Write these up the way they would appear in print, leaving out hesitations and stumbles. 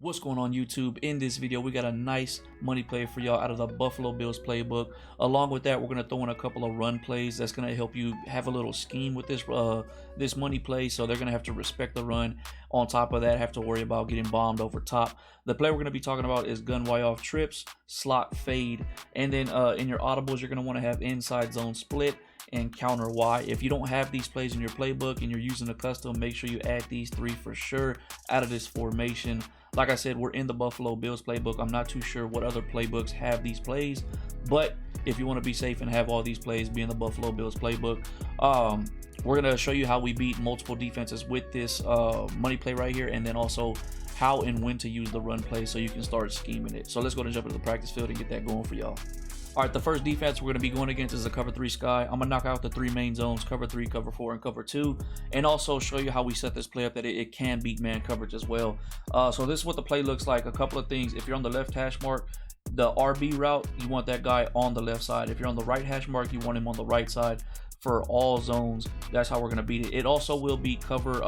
What's going on YouTube? In this video we got a nice money play for y'all out of the Buffalo Bills playbook. Along with that, we're going to throw in a couple of run plays that's going to help you have a little scheme with this money play. So they're going to have to respect the run. On top of that, have to worry about getting bombed over top. The play we're going to be talking about is gun Y off trips, slot fade, and then in your audibles you're going to want to have inside zone split and counter Y. If you don't have these plays in your playbook and you're using a custom, make sure you add these three for sure out of this formation. Like I said, we're in the Buffalo Bills playbook. I'm not too sure what other playbooks have these plays, but if you want to be safe and have all these plays be in the Buffalo Bills playbook, we're going to show you how we beat multiple defenses with this money play right here, and then also how and when to use the run play so you can start scheming it. So let's go and jump into the practice field and get that going for y'all. All right, the first defense we're going to be going against is a cover 3 sky. I'm going to knock out the three main zones, cover 3, cover 4, and cover 2, and also show you how we set this play up that it can beat man coverage as well. So this is what the play looks like. A couple of things. If you're on the left hash mark, the RB route, you want that guy on the left side. If you're on the right hash mark, you want him on the right side for all zones. That's how we're going to beat it. It also will be cover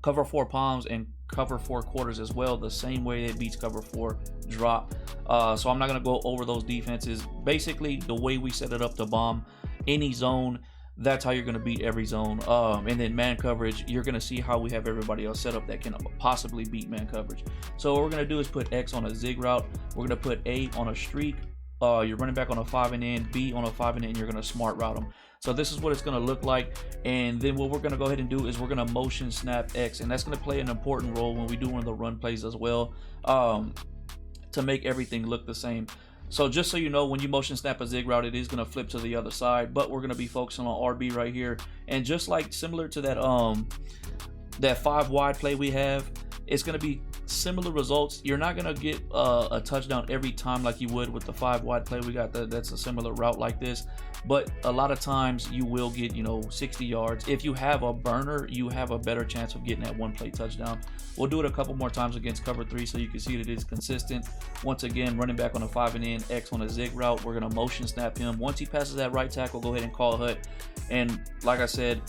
4 palms and cover 4 quarters as well, the same way it beats cover 4 drop. So I'm not going to go over those defenses. Basically, the way we set it up to bomb any zone, that's how you're going to beat every zone. And then man coverage, you're going to see how we have everybody else set up that can possibly beat man coverage. So what we're going to do is put X on a zig route. We're going to put A on a streak. You're running back on a 5 and in, B on a 5 and in, you're going to smart route them. So this is what it's going to look like. And then what we're going to go ahead and do is we're going to motion snap X, and that's going to play an important role when we do one of the run plays as well, to make everything look the same. So just so you know, when you motion snap a zig route, it is going to flip to the other side, but we're going to be focusing on RB right here. And just like similar to that 5 wide play we have, it's going to be similar results. You're not going to get a touchdown every time like you would with the 5 wide play we got. That's a similar route like this, but a lot of times you will get 60 yards. If you have a burner, you have a better chance of getting that one play touchdown. We'll do it a couple more times against cover 3 so you can see that it's consistent. Once again, running back on a 5 and in, X on a zig route. We're going to motion snap him. Once he passes that right tackle, go ahead and call hut. And like I said,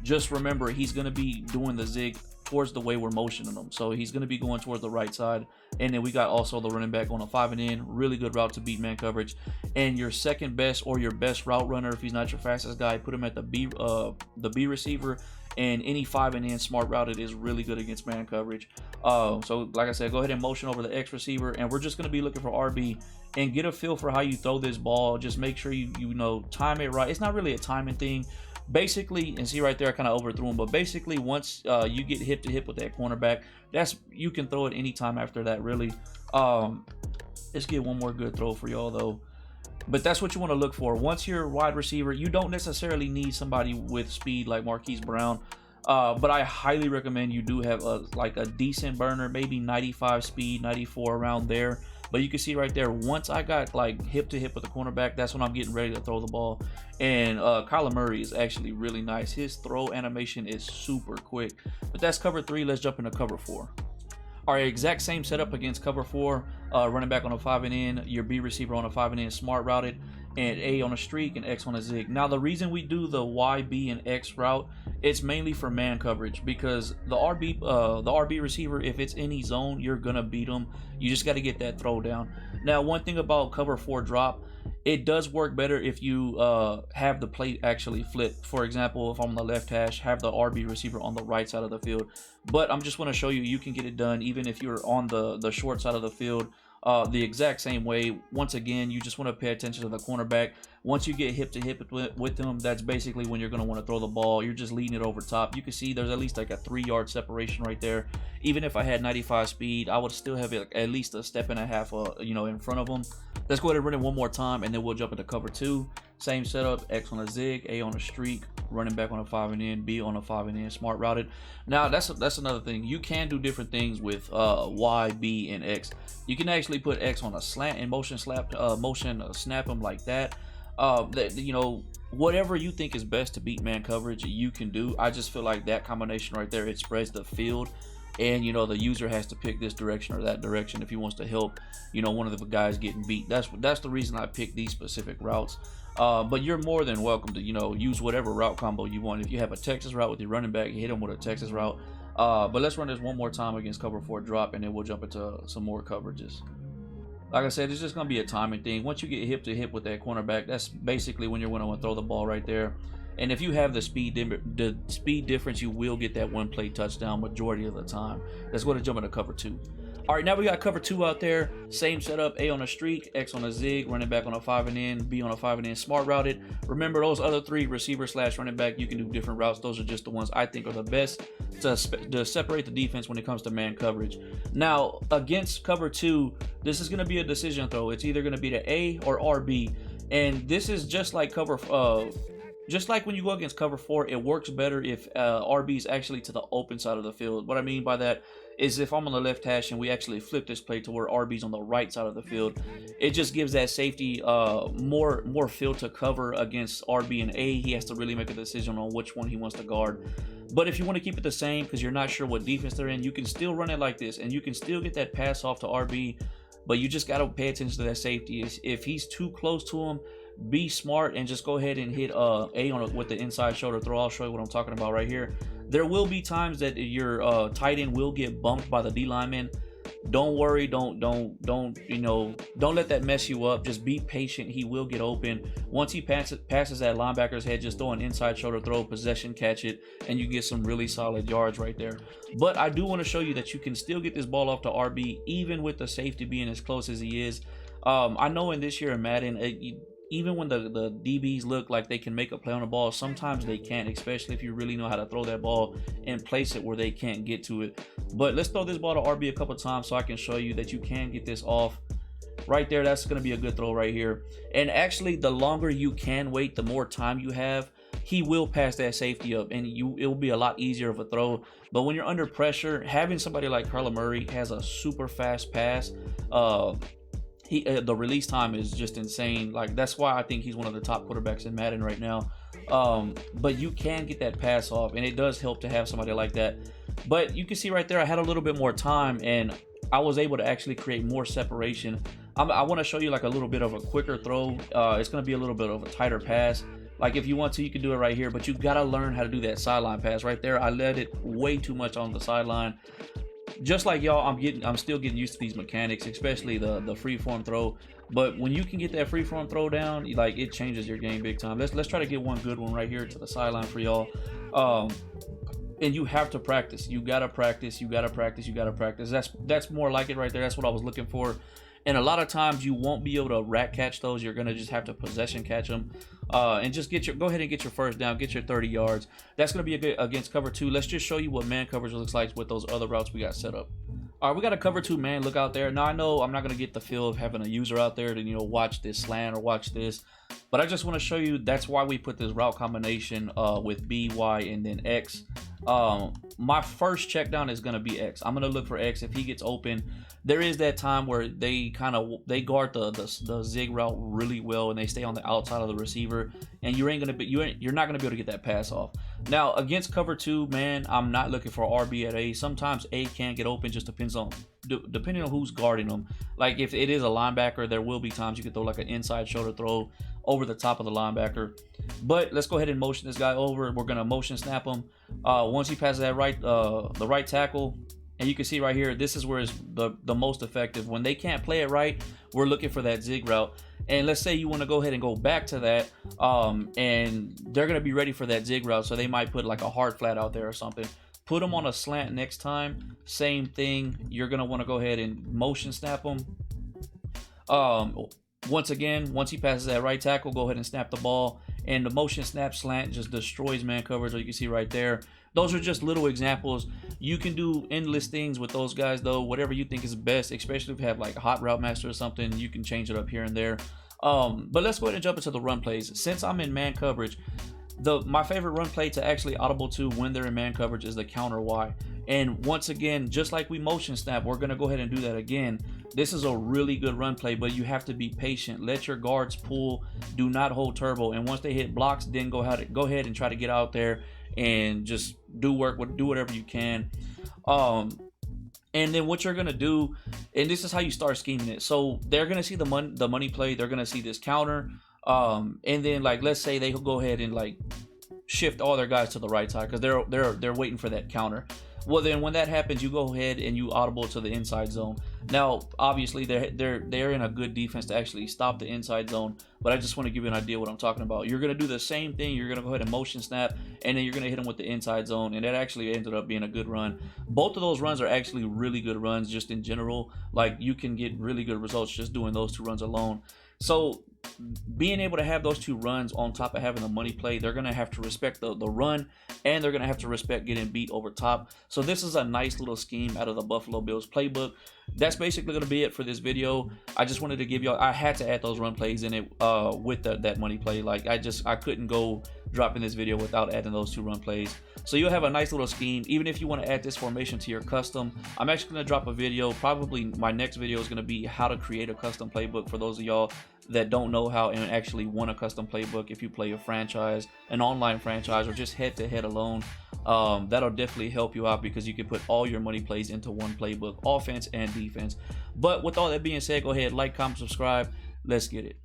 just remember, he's going to be doing the zig towards the way we're motioning them, so he's going to be going towards the right side. And then we got also the running back on a 5 and in, really good route to beat man coverage. And your second best or your best route runner, if he's not your fastest guy, put him at the B receiver. And any 5 and in smart routed is really good against man coverage. So like I said, go ahead and motion over the X receiver, and we're just going to be looking for RB and get a feel for how you throw this ball. Just make sure you time it right. It's not really a timing thing. Basically, and see right there, I kind of overthrew him, but basically once you get hip to hip with that cornerback, you can throw it anytime after that, really. Let's get one more good throw for y'all though. But that's what you want to look for. Once you're wide receiver, you don't necessarily need somebody with speed like Marquise Brown, but I highly recommend you do have a decent burner, maybe 95 speed, 94 around there. But you can see right there, once I got like hip to hip with the cornerback, that's when I'm getting ready to throw the ball. And Kyler Murray is actually really nice. His throw animation is super quick. But that's cover 3. Let's jump into cover 4. All right, exact same setup against cover 4. Running back on a 5 and in, your B receiver on a 5 and in, smart routed, and A on a streak and X on a zig. Now the reason we do the Y, B, and X route, it's mainly for man coverage, because the RB receiver, if it's any zone, you're gonna beat them. You just got to get that throw down. Now one thing about cover 4 drop, it does work better if you have the plate actually flipped. For example, if I'm on the left hash, have the RB receiver on the right side of the field. But I'm just want to show you can get it done even if you're on the short side of the field. The exact same way. Once again, you just want to pay attention to the cornerback. Once you get hip to hip with them, that's basically when you're going to want to throw the ball. You're just leading it over top. You can see there's at least like a 3-yard separation right there. Even if I had 95 speed, I would still have at least a step and a half in front of them. Let's go ahead and run it one more time, and then we'll jump into cover 2. Same setup, X on a zig, A on a streak, running back on a 5 and in, B on a 5 and in, smart routed. Now that's another thing. You can do different things with Y, B, and X. You can actually put X on a slant and motion snap him like that. Whatever you think is best to beat man coverage, you can do. I just feel like that combination right there, it spreads the field. And the user has to pick this direction or that direction if he wants to help one of the guys getting beat. That's the reason I picked these specific routes. But you're more than welcome to use whatever route combo you want. If you have a Texas route with your running back, you hit him with a Texas route. But let's run this one more time against cover 4 drop, and then we'll jump into some more coverages. Like I said, it's just going to be a timing thing. Once you get hip to hip with that cornerback, that's basically when you're going to throw the ball right there. And if you have the speed difference, you will get that one play touchdown majority of the time. Let's go to jump into cover 2. All right, now we got cover 2 out there. Same setup, A on a streak, X on a zig, running back on a 5 and in, B on a 5 and in, smart routed. Remember those other 3, receiver / running back, you can do different routes. Those are just the ones I think are the best to separate the defense when it comes to man coverage. Now, against cover 2, this is going to be a decision throw. It's either going to be the A or RB. And this is just like just like when you go against cover 4, it works better if RB is actually to the open side of the field. What I mean by that is if I'm on the left hash and we actually flip this play to where RB's on the right side of the field, it just gives that safety more field to cover against RB and A. He has to really make a decision on which one he wants to guard. But if you want to keep it the same because you're not sure what defense they're in, you can still run it like this, and you can still get that pass off to RB, but you just got to pay attention to that safety. If he's too close to him, be smart and just go ahead and hit A with the inside shoulder throw. I'll show you what I'm talking about right here. There will be times that your tight end will get bumped by the D lineman. Don't worry, don't let that mess you up. Just be patient. He will get open. Once he passes that linebacker's head, just throw an inside shoulder throw, possession, catch it, and you get some really solid yards right there. But I do want to show you that you can still get this ball off to RB even with the safety being as close as he is. I know in this year in Madden, even when the DBs look like they can make a play on the ball, sometimes they can't, especially if you really know how to throw that ball and place it where they can't get to it. But let's throw this ball to RB a couple times so I can show you that you can get this off. Right there, that's going to be a good throw right here. And actually, the longer you can wait, the more time you have, he will pass that safety up, and it'll be a lot easier of a throw. But when you're under pressure, having somebody like Kyler Murray has a super fast pass. The release time is just insane. Like, that's why I think he's one of the top quarterbacks in Madden right now. But you can get that pass off, and it does help to have somebody like that. But you can see right there, I had a little bit more time, and I was able to actually create more separation. I want to show you like a little bit of a quicker throw. It's going to be a little bit of a tighter pass. Like, if you want to, you can do it right here, but you got to learn how to do that sideline pass. Right there, I let it way too much on the sideline. Just like y'all, I'm still getting used to these mechanics, especially the freeform throw. But when you can get that freeform throw down, like, it changes your game big time. Let's try to get one good one right here to the sideline for y'all. And you have to practice. You gotta practice. You gotta practice. You gotta practice. That's more like it right there. That's what I was looking for. And a lot of times you won't be able to rack catch those. You're gonna just have to possession catch them, and just go ahead and get your first down, get your 30 yards. That's gonna be a good against cover 2. Let's just show you what man coverage looks like with those other routes we got set up. All right, we got a cover 2 man look out there. Now I know I'm not gonna get the feel of having a user out there to watch this slant or watch this, but I just want to show you that's why we put this route combination with B, Y, and then X. My first check down is gonna be X. I'm gonna look for X. If he gets open, there is that time where they guard the zig route really well, and they stay on the outside of the receiver, and you're not gonna be able to get that pass off. Now against cover 2 man, I'm not looking for RB at A. Sometimes A can get open, just depending on who's guarding them. Like, if it is a linebacker, there will be times you can throw like an inside shoulder throw over the top of the linebacker. But let's go ahead and motion this guy over. We're gonna motion snap him. Once he passes that the right tackle, and you can see right here, this is where it's the most effective. When they can't play it right, we're looking for that zig route. And let's say you want to go ahead and go back to that, and they're gonna be ready for that zig route, so they might put like a hard flat out there or something. Put them on a slant next time. Same thing. You're gonna want to go ahead and motion snap them. Once again, once he passes that right tackle, go ahead and snap the ball. And the motion snap slant just destroys man coverage, so you can see right there. Those are just little examples. You can do endless things with those guys, though. Whatever you think is best, especially if you have like a hot route master or something, you can change it up here and there. But let's go ahead and jump into the run plays. Since I'm in man coverage, my favorite run play to actually audible to when they're in man coverage is the counter Y. And once again, just like we motion snap, we're going to go ahead and do that again. This is a really good run play, but you have to be patient. Let your guards pull. Do not hold turbo. And once they hit blocks, then go ahead and try to get out there and just do whatever you can. And then what you're going to do, and this is how you start scheming it. So they're going to see the money play. They're going to see this counter. And then, like, let's say they go ahead and like shift all their guys to the right side because they're waiting for that counter. Well, then when that happens, you go ahead and you audible to the inside zone. Now, obviously, they're in a good defense to actually stop the inside zone. But I just want to give you an idea what I'm talking about. You're gonna do the same thing. You're gonna go ahead and motion snap, and then you're gonna hit them with the inside zone, and that actually ended up being a good run. Both of those runs are actually really good runs, just in general. Like, you can get really good results just doing those 2 runs alone. So being able to have those 2 runs on top of having the money play, they're going to have to respect the run, and they're going to have to respect getting beat over top. So this is a nice little scheme out of the Buffalo Bills playbook. That's basically going to be it for this video. I just wanted to give y'all, I had to add those run plays in it with that money play. Like, I couldn't go dropping this video without adding those 2 run plays. So you'll have a nice little scheme. Even if you want to add this formation to your custom, I'm actually going to drop a video. Probably my next video is going to be how to create a custom playbook for those of y'all that don't know how and actually want a custom playbook. If you play a franchise, an online franchise, or just head-to-head alone, that'll definitely help you out, because you can put all your money plays into one playbook, offense and defense. But with all that being said, go ahead, like, comment, subscribe. Let's get it.